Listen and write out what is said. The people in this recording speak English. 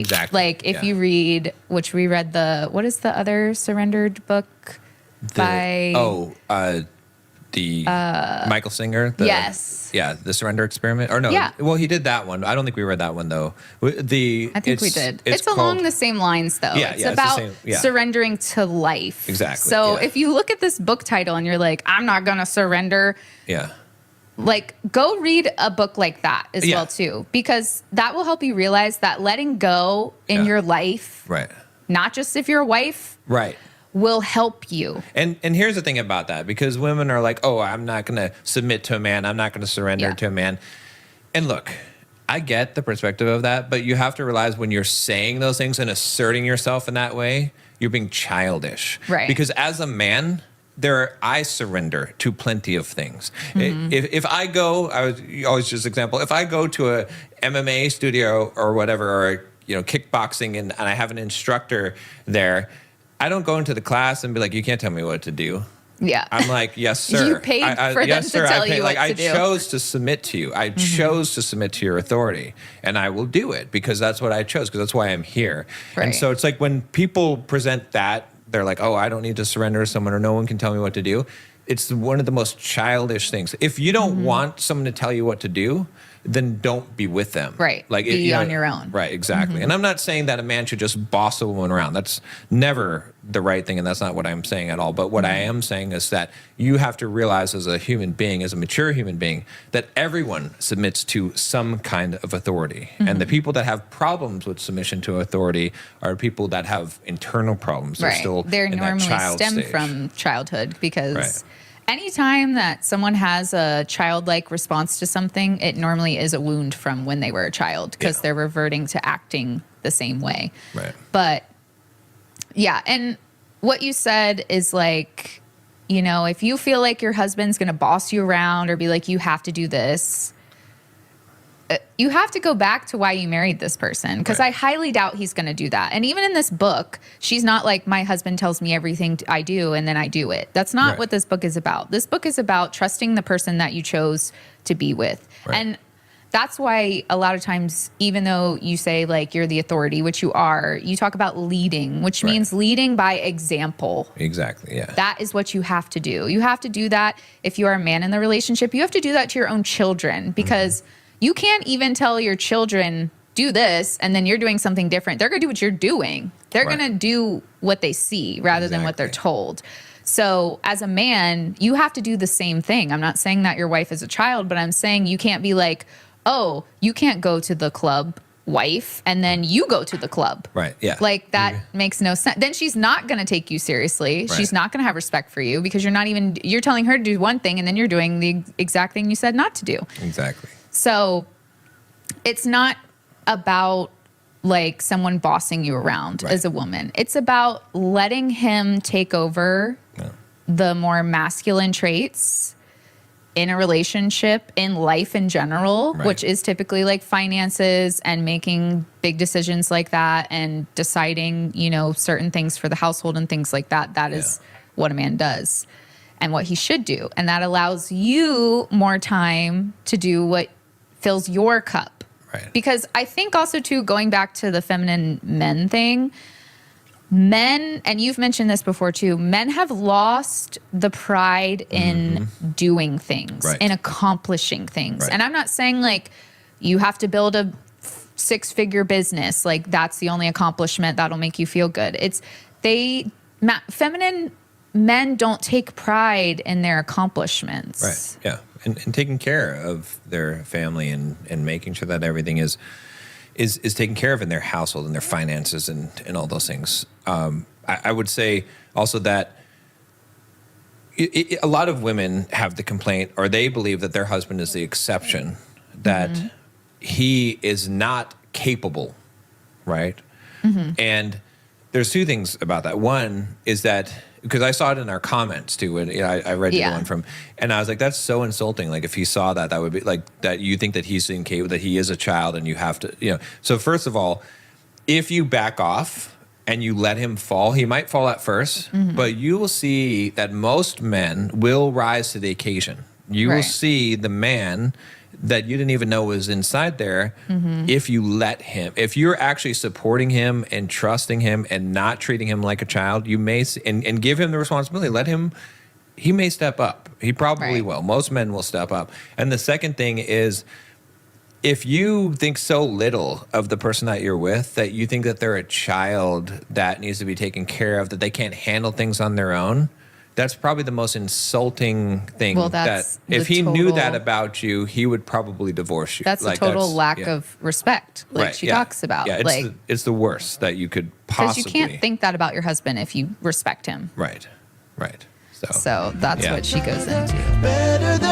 Exactly. Like if you read, which we read what is the other surrendered book by? The Michael Singer. Yes. Yeah, the Surrender Experiment. Or no, Yeah. well, he did that one. I don't think we read that one though. I think we did. It's along the same lines though. Yeah, it's yeah, about it's the same, surrendering to life. Exactly. So yeah. if you look at this book title and you're like, I'm not going to surrender. Yeah. Like, go read a book like that as well too, because that will help you realize that letting go in your life, right, not just if you're a wife, right, will help you. And here's the thing about that, because women are like, oh, I'm not going to submit to a man. I'm not going to surrender to a man. And look, I get the perspective of that, but you have to realize when you're saying those things and asserting yourself in that way, you're being childish. Right. Because as a man, I surrender to plenty of things. If I go, always just example, if I go to a MMA studio or whatever, or kickboxing, and I have an instructor there, I don't go into the class and be like, you can't tell me what to do. Yeah. I'm like, yes, sir. You paid for them to tell you what to do. I chose to submit to you. I chose to submit to your authority, and I will do it because that's what I chose, because that's why I'm here. Right. And so it's like when people present that, they're like, oh, I don't need to surrender to someone, or no one can tell me what to do. It's one of the most childish things. If you don't want someone to tell you what to do, then don't be with them. Right. Like be on your own. Right, exactly. And I'm not saying that a man should just boss a woman around. That's never the right thing, and that's not what I'm saying at all. But what I am saying is that you have to realize as a human being, as a mature human being, that everyone submits to some kind of authority. And the people that have problems with submission to authority are people that have internal problems. They're still They're in normally that child stem stage. from childhood, because anytime that someone has a childlike response to something, it normally is a wound from when they were a child, because they're reverting to acting the same way. Right. But yeah, and what you said is like, if you feel like your husband's going to boss you around or be like, you have to do this, you have to go back to why you married this person, because I highly doubt he's going to do that. And even in this book, she's not like, my husband tells me everything I do and then I do it. That's not what this book is about. This book is about trusting the person that you chose to be with. Right. And that's why a lot of times, even though you say like you're the authority, which you are, you talk about leading, which means leading by example. Exactly, yeah. That is what you have to do. You have to do that if you are a man in the relationship. You have to do that to your own children, because you can't even tell your children, do this, and then you're doing something different. They're going to do what you're doing. They're going to do what they see rather than what they're told. So as a man, you have to do the same thing. I'm not saying that your wife is a child, but I'm saying you can't be like, oh, you can't go to the club, wife, and then you go to the club. Right, yeah. Like that makes no sense. Then she's not going to take you seriously. Right. She's not going to have respect for you, because you're telling her to do one thing and then you're doing the exact thing you said not to do. Exactly. So it's not about like someone bossing you around as a woman. It's about letting him take over the more masculine traits in a relationship, in life in general, which is typically like finances and making big decisions like that, and deciding, certain things for the household and things like that. That is what a man does and what he should do. And that allows you more time to do what fills your cup. Right. Because I think also too, going back to the feminine men thing, men, and you've mentioned this before too, men have lost the pride in doing things, in accomplishing things. And I'm not saying like you have to build a 6-figure business, like that's the only accomplishment that'll make you feel good. It's feminine men don't take pride in their accomplishments. Right. Yeah. And taking care of their family and making sure that everything is taken care of in their household and their finances and all those things. I would say also that a lot of women have the complaint, or they believe that their husband is the exception, that he is not capable, right? And there's two things about that. One is that, because I saw it in our comments too, and I read the one from, and I was like, that's so insulting. Like if he saw that, that would be like that. You think that he's incapable, that he is a child, and you have to, So first of all, if you back off and you let him fall, he might fall at first, but you will see that most men will rise to the occasion. You will see the man that you didn't even know was inside there. If you let him, if you're actually supporting him and trusting him and not treating him like a child, you may and give him the responsibility. Let him. He may step up. He probably will. Most men will step up. And the second thing is, if you think so little of the person that you're with, that you think that they're a child that needs to be taken care of, that they can't handle things on their own, that's probably the most insulting thing. Well, that's that if he knew that about you, he would probably divorce you. That's a total lack of respect, like she talks about. Yeah, it's the worst that you could possibly. Because you can't think that about your husband if you respect him. Right. So that's what she goes into. Better than